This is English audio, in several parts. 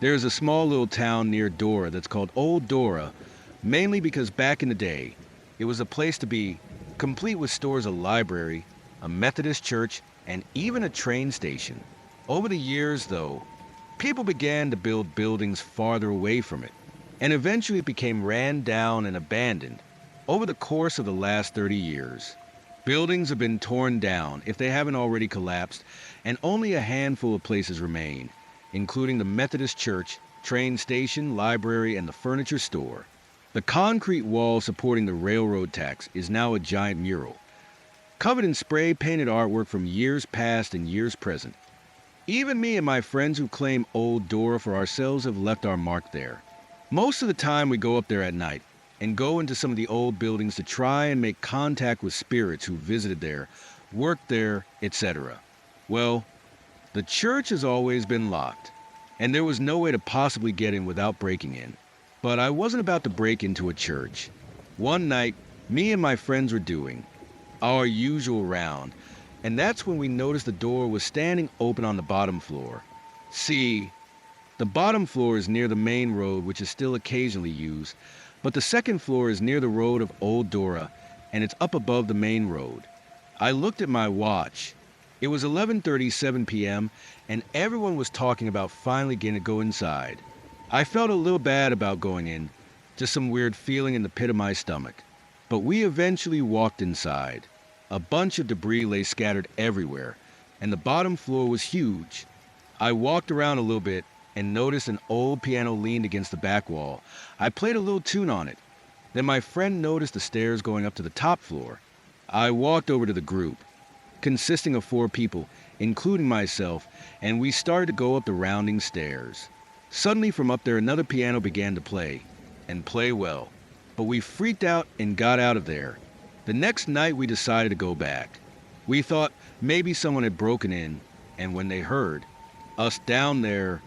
There's a small little town near Dora that's called Old Dora, mainly because back in the day, it was a place to be, complete with stores, a library, a Methodist church, and even a train station. Over the years, though, people began to build buildings farther away from it, and eventually it became ran down and abandoned. Over the course of the last 30 years, buildings have been torn down if they haven't already collapsed, and only a handful of places remain, including the Methodist church, train station, library, and the furniture store. The concrete wall supporting the railroad tracks is now a giant mural, covered in spray painted artwork from years past and years present. Even me and my friends who claim Old Dora for ourselves have left our mark there. Most of the time we go up there at night and go into some of the old buildings to try and make contact with spirits who visited there, worked there, etc. Well, the church has always been locked, and there was no way to possibly get in without breaking in. But I wasn't about to break into a church. One night, me and my friends were doing our usual round, and that's when we noticed the door was standing open on the bottom floor. See, the bottom floor is near the main road, which is still occasionally used, but the second floor is near the road of Old Dora, and it's up above the main road. I looked at my watch. It was 11:37 p.m., and everyone was talking about finally getting to go inside. I felt a little bad about going in, just some weird feeling in the pit of my stomach. But we eventually walked inside. A bunch of debris lay scattered everywhere, and the bottom floor was huge. I walked around a little bit and noticed an old piano leaned against the back wall. I played a little tune on it. Then my friend noticed the stairs going up to the top floor. I walked over to the group, consisting of 4 people, including myself, and we started to go up the rounding stairs. Suddenly from up there another piano began to play, and play well. But we freaked out and got out of there. The next night we decided to go back. We thought maybe someone had broken in, and when they heard us down there,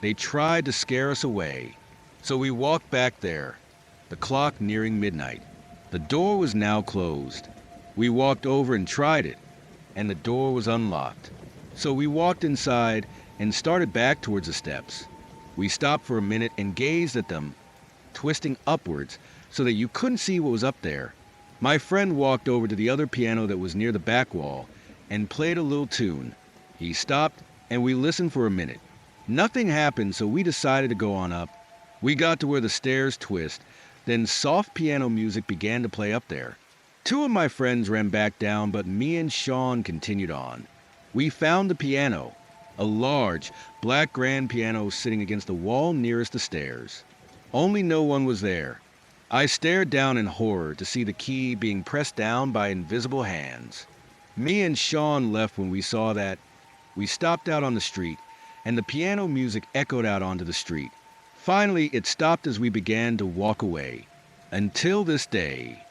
they tried to scare us away. So we walked back there, the clock nearing midnight. The door was now closed. We walked over and tried it, and the door was unlocked. So we walked inside and started back towards the steps. We stopped for a minute and gazed at them, twisting upwards so that you couldn't see what was up there. My friend walked over to the other piano that was near the back wall and played a little tune. He stopped and we listened for a minute. Nothing happened, so we decided to go on up. We got to where the stairs twist, then soft piano music began to play up there. 2 of my friends ran back down, but me and Sean continued on. We found the piano, a large, black grand piano sitting against the wall nearest the stairs. Only no one was there. I stared down in horror to see the key being pressed down by invisible hands. Me and Sean left when we saw that. We stopped out on the street, and the piano music echoed out onto the street. Finally, it stopped as we began to walk away. Until this day.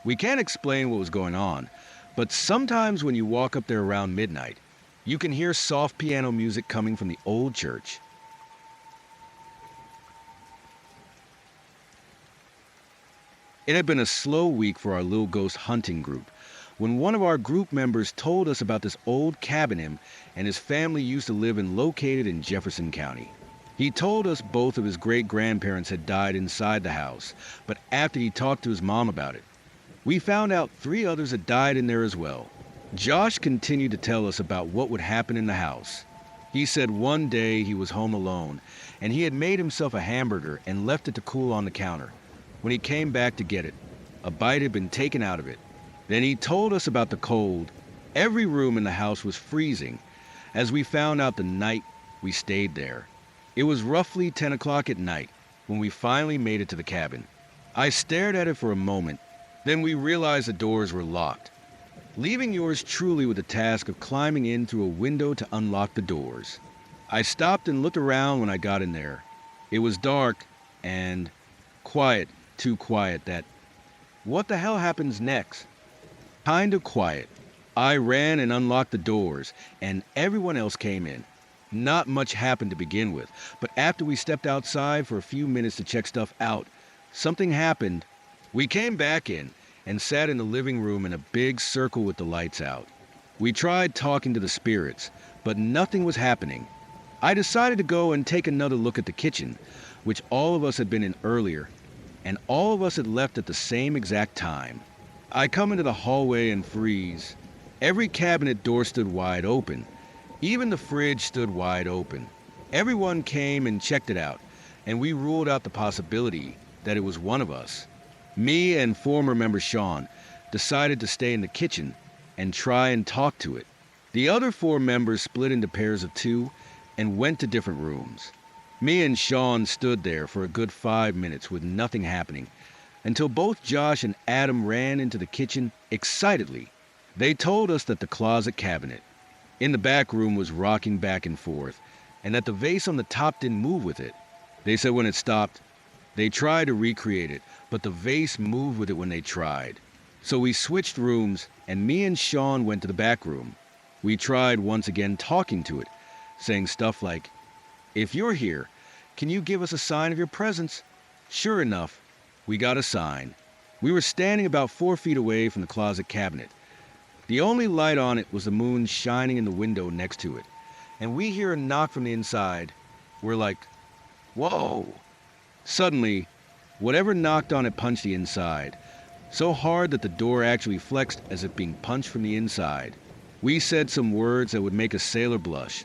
We can't explain what was going on, but sometimes when you walk up there around midnight, you can hear soft piano music coming from the old church. It had been a slow week for our little ghost hunting group when one of our group members told us about this old cabin him and his family used to live in located in Jefferson County. He told us both of his great-grandparents had died inside the house, but after he talked to his mom about it, we found out 3 others had died in there as well. Josh continued to tell us about what would happen in the house. He said one day he was home alone, and he had made himself a hamburger and left it to cool on the counter. When he came back to get it, a bite had been taken out of it. Then he told us about the cold. Every room in the house was freezing, as we found out the night we stayed there. It was roughly 10 o'clock at night when we finally made it to the cabin. I stared at it for a moment, then we realized the doors were locked, leaving yours truly with the task of climbing in through a window to unlock the doors. I stopped and looked around when I got in there. It was dark and quiet, too quiet that, what the hell happens next? Kind of quiet. I ran and unlocked the doors, and everyone else came in. Not much happened to begin with, but after we stepped outside for a few minutes to check stuff out, something happened. We came back in and sat in the living room in a big circle with the lights out. We tried talking to the spirits, but nothing was happening. I decided to go and take another look at the kitchen, which all of us had been in earlier, and all of us had left at the same exact time. I come into the hallway and freeze. Every cabinet door stood wide open. Even the fridge stood wide open. Everyone came and checked it out, and we ruled out the possibility that it was one of us. Me and former member Sean decided to stay in the kitchen and try and talk to it. The other four members split into pairs of two and went to different rooms. Me and Sean stood there for a good 5 minutes with nothing happening until both Josh and Adam ran into the kitchen excitedly. They told us that the closet cabinet in the back room was rocking back and forth and that the vase on the top didn't move with it. They said when it stopped, they tried to recreate it, but the vase moved with it when they tried. So we switched rooms and me and Sean went to the back room. We tried once again talking to it, saying stuff like, "If you're here, can you give us a sign of your presence?" Sure enough, we got a sign. We were standing about 4 feet away from the closet cabinet. The only light on it was the moon shining in the window next to it. And we hear a knock from the inside. We're like, whoa. Suddenly, whatever knocked on it punched the inside, so hard that the door actually flexed as if being punched from the inside. We said some words that would make a sailor blush.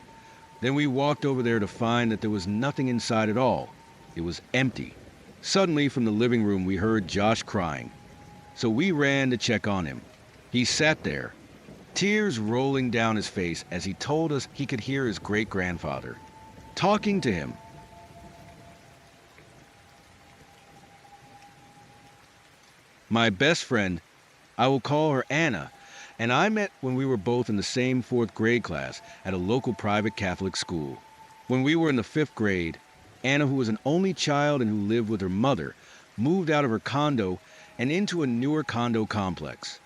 Then we walked over there to find that there was nothing inside at all. It was empty. Suddenly, from the living room, we heard Josh crying. So we ran to check on him. He sat there, tears rolling down his face as he told us he could hear his great-grandfather talking to him. My best friend, I will call her Anna, and I met when we were both in the same 4th grade class at a local private Catholic school. When we were in the 5th grade, Anna, who was an only child and who lived with her mother, moved out of her condo and into a newer condo complex.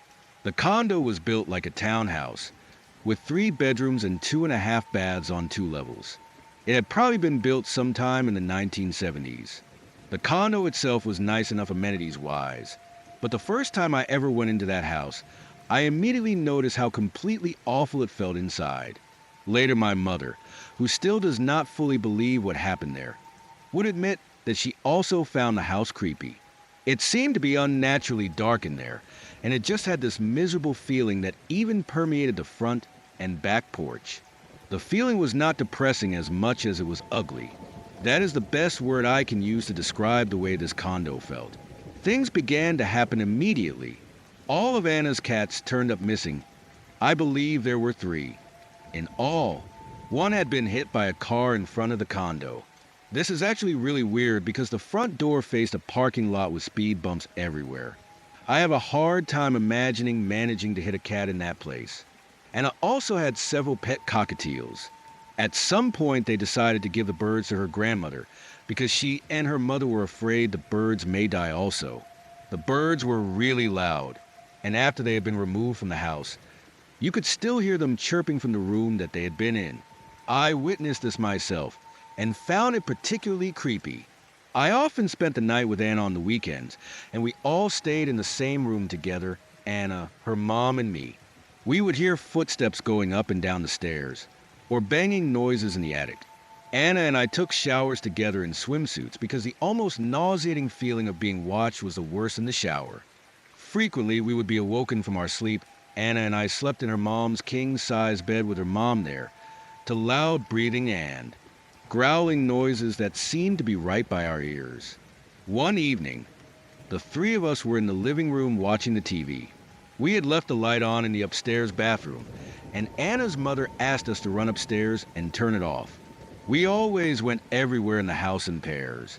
The condo was built like a townhouse, with 3 bedrooms and 2.5 baths on 2 levels. It had probably been built sometime in the 1970s. The condo itself was nice enough amenities-wise, but the first time I ever went into that house, I immediately noticed how completely awful it felt inside. Later, my mother, who still does not fully believe what happened there, would admit that she also found the house creepy. It seemed to be unnaturally dark in there, and it just had this miserable feeling that even permeated the front and back porch. The feeling was not depressing as much as it was ugly. That is the best word I can use to describe the way this condo felt. Things began to happen immediately. All of Anna's cats turned up missing. I believe there were 3. In all, 1 had been hit by a car in front of the condo. This is actually really weird because the front door faced a parking lot with speed bumps everywhere. I have a hard time imagining managing to hit a cat in that place. And I also had several pet cockatiels. At some point, they decided to give the birds to her grandmother because she and her mother were afraid the birds may die also. The birds were really loud, and after they had been removed from the house, you could still hear them chirping from the room that they had been in. I witnessed this myself and found it particularly creepy. I often spent the night with Anna on the weekends, and we all stayed in the same room together, Anna, her mom, and me. We would hear footsteps going up and down the stairs, or banging noises in the attic. Anna and I took showers together in swimsuits because the almost nauseating feeling of being watched was the worst in the shower. Frequently, we would be awoken from our sleep. Anna and I slept in her mom's king-size bed with her mom there, to loud breathing and growling noises that seemed to be right by our ears. One evening, the 3 of us were in the living room watching the TV. We had left the light on in the upstairs bathroom, and Anna's mother asked us to run upstairs and turn it off. We always went everywhere in the house in pairs,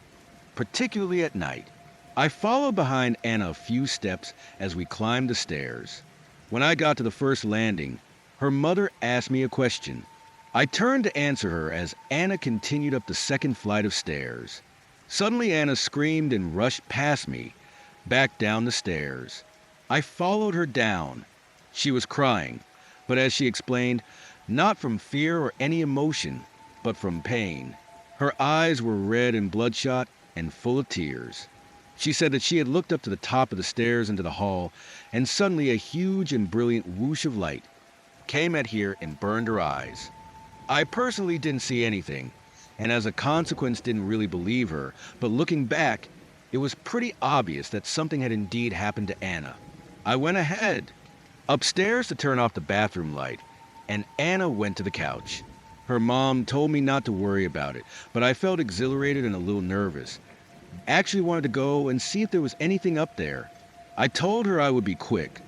particularly at night. I followed behind Anna a few steps as we climbed the stairs. When I got to the first landing, her mother asked me a question. I turned to answer her as Anna continued up the 2nd flight of stairs. Suddenly, Anna screamed and rushed past me, back down the stairs. I followed her down. She was crying, but as she explained, not from fear or any emotion, but from pain. Her eyes were red and bloodshot and full of tears. She said that she had looked up to the top of the stairs into the hall, and suddenly a huge and brilliant whoosh of light came at her and burned her eyes. I personally didn't see anything, and as a consequence didn't really believe her, but looking back, it was pretty obvious that something had indeed happened to Anna. I went ahead, upstairs to turn off the bathroom light, and Anna went to the couch. Her mom told me not to worry about it, but I felt exhilarated and a little nervous. Actually wanted to go and see if there was anything up there. I told her I would be quick.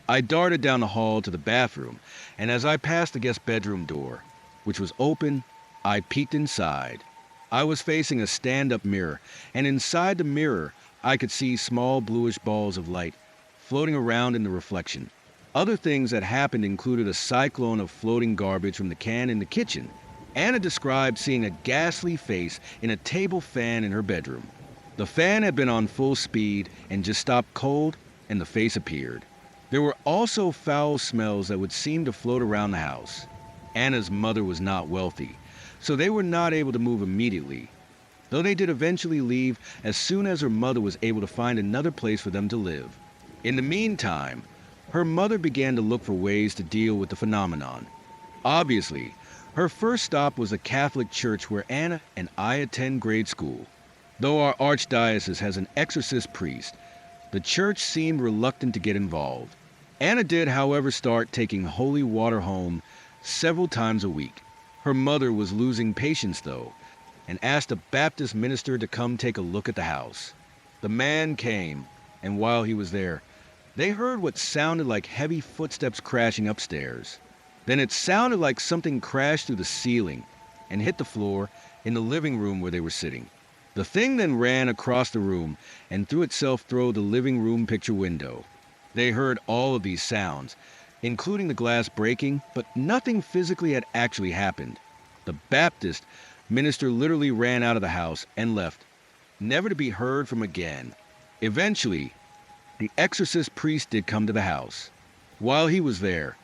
I darted down the hall to the bathroom, and as I passed the guest bedroom door, which was open, I peeked inside. I was facing a stand-up mirror, and inside the mirror, I could see small bluish balls of light floating around in the reflection. Other things that happened included a cyclone of floating garbage from the can in the kitchen. Anna described seeing a ghastly face in a table fan in her bedroom. The fan had been on full speed and just stopped cold, and the face appeared. There were also foul smells that would seem to float around the house. Anna's mother was not wealthy, so they were not able to move immediately, though they did eventually leave as soon as her mother was able to find another place for them to live. In the meantime, her mother began to look for ways to deal with the phenomenon. Obviously, her first stop was a Catholic church where Anna and I attend grade school. Though our archdiocese has an exorcist priest, the church seemed reluctant to get involved. Anna did, however, start taking holy water home several times a week. Her mother was losing patience, though, and asked a Baptist minister to come take a look at the house. The man came, and while he was there, they heard what sounded like heavy footsteps crashing upstairs. Then it sounded like something crashed through the ceiling and hit the floor in the living room where they were sitting. The thing then ran across the room and threw itself through the living room picture window. They heard all of these sounds, including the glass breaking, but nothing physically had actually happened. The Baptist minister literally ran out of the house and left, never to be heard from again. Eventually, the exorcist priest did come to the house. While he was there,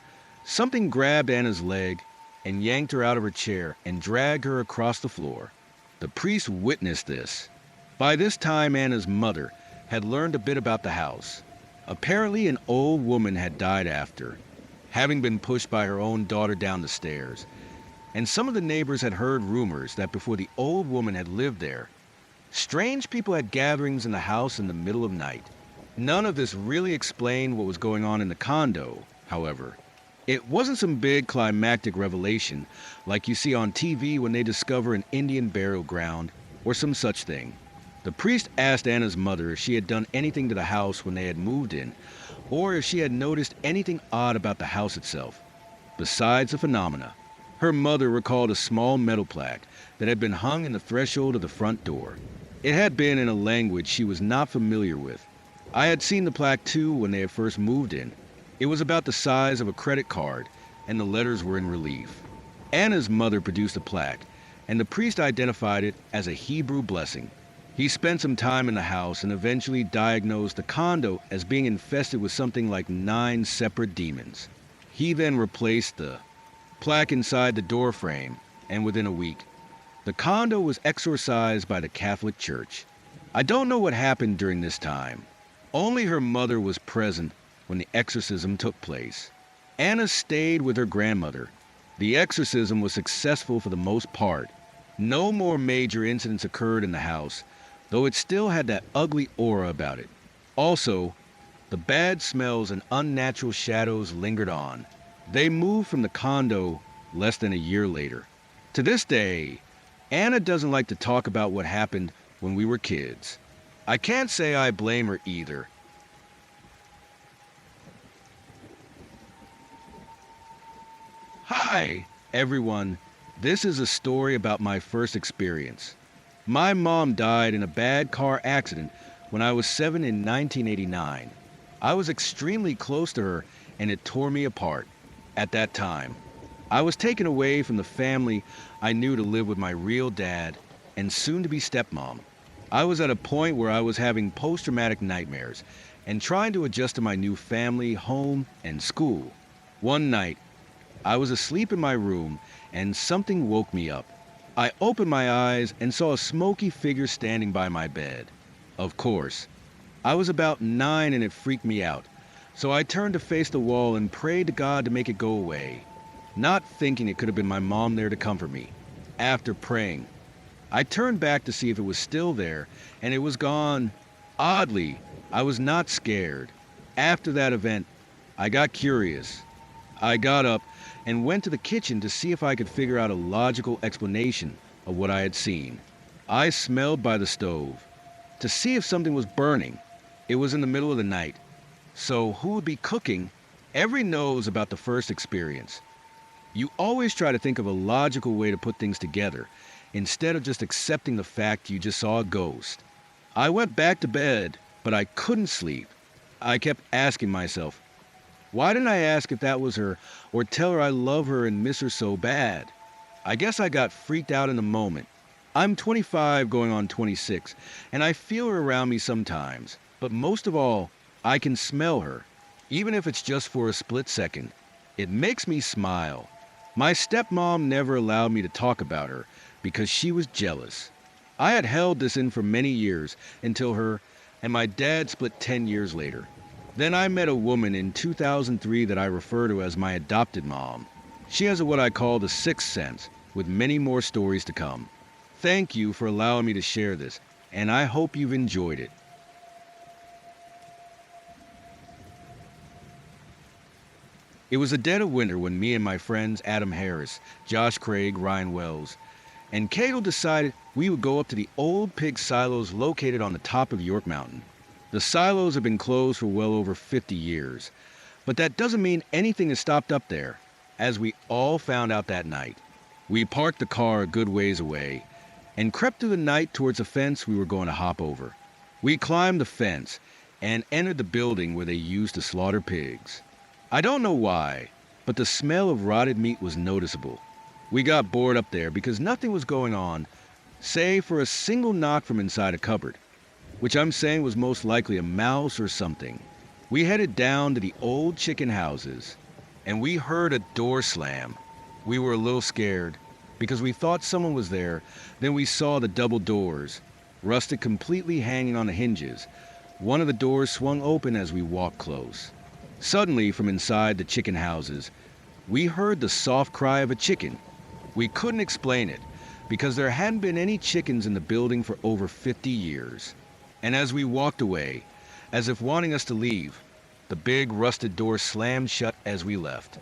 something grabbed Anna's leg and yanked her out of her chair and dragged her across the floor. The priest witnessed this. By this time, Anna's mother had learned a bit about the house. Apparently, an old woman had died after, having been pushed by her own daughter down the stairs. And some of the neighbors had heard rumors that before the old woman had lived there, strange people had gatherings in the house in the middle of night. None of this really explained what was going on in the condo, however. It wasn't some big climactic revelation like you see on TV when they discover an Indian burial ground or some such thing. The priest asked Anna's mother if she had done anything to the house when they had moved in, or if she had noticed anything odd about the house itself, besides the phenomena. Her mother recalled a small metal plaque that had been hung in the threshold of the front door. It had been in a language she was not familiar with. I had seen the plaque too when they had first moved in. It was about the size of a credit card, and the letters were in relief. Anna's mother produced a plaque, and the priest identified it as a Hebrew blessing. He spent some time in the house and eventually diagnosed the condo as being infested with something like 9 separate demons. He then replaced the plaque inside the door frame, and within a week, the condo was exorcised by the Catholic Church. I don't know what happened during this time. Only her mother was present when the exorcism took place. Anna stayed with her grandmother. The exorcism was successful for the most part. No more major incidents occurred in the house, though it still had that ugly aura about it. Also, the bad smells and unnatural shadows lingered on. They moved from the condo less than a year later. To this day, Anna doesn't like to talk about what happened when we were kids. I can't say I blame her either. Hi, everyone. This is a story about my first experience. My mom died in a bad car accident when I was 7 in 1989. I was extremely close to her, and it tore me apart. At that time, I was taken away from the family I knew to live with my real dad and soon-to-be stepmom. I was at a point where I was having post-traumatic nightmares and trying to adjust to my new family, home, and school. One night, I was asleep in my room and something woke me up. I opened my eyes and saw a smoky figure standing by my bed. Of course, I was about 9 and it freaked me out, so I turned to face the wall and prayed to God to make it go away. not thinking it could have been my mom there to comfort me. After praying, I turned back to see if it was still there, and it was gone. Oddly, I was not scared. After that event, I got curious. I got up and went to the kitchen to see if I could figure out a logical explanation of what I had seen. I smelled by the stove to see if something was burning. It was in the middle of the night, so who would be cooking? Every knows about the first experience. You always try to think of a logical way to put things together, instead of just accepting the fact you just saw a ghost. I went back to bed, but I couldn't sleep. I kept asking myself, why didn't I ask if that was her, or tell her I love her and miss her so bad? I guess I got freaked out in the moment. I'm 25 going on 26, and I feel her around me sometimes, but most of all, I can smell her, even if it's just for a split second. It makes me smile. My stepmom never allowed me to talk about her because she was jealous. I had held this in for many years until her and my dad split 10 years later. Then I met a woman in 2003 that I refer to as my adopted mom. She has what I call the sixth sense, with many more stories to come. Thank you for allowing me to share this, and I hope you've enjoyed it. It was the dead of winter when me and my friends Adam Harris, Josh Craig, Ryan Wells, and Cagle decided we would go up to the old pig silos located on the top of York Mountain. The silos have been closed for well over 50 years, but that doesn't mean anything has stopped up there, as we all found out that night. We parked the car a good ways away and crept through the night towards a fence we were going to hop over. We climbed the fence and entered the building where they used to slaughter pigs. I don't know why, but the smell of rotted meat was noticeable. We got bored up there because nothing was going on, save for a single knock from inside a cupboard, which I'm saying was most likely a mouse or something. We headed down to the old chicken houses, and we heard a door slam. We were a little scared because we thought someone was there. Then we saw the double doors, rusted completely hanging on the hinges. One of the doors swung open as we walked close. Suddenly, from inside the chicken houses, we heard the soft cry of a chicken. We couldn't explain it because there hadn't been any chickens in the building for over 50 years. And as we walked away, as if wanting us to leave, the big rusted door slammed shut as we left.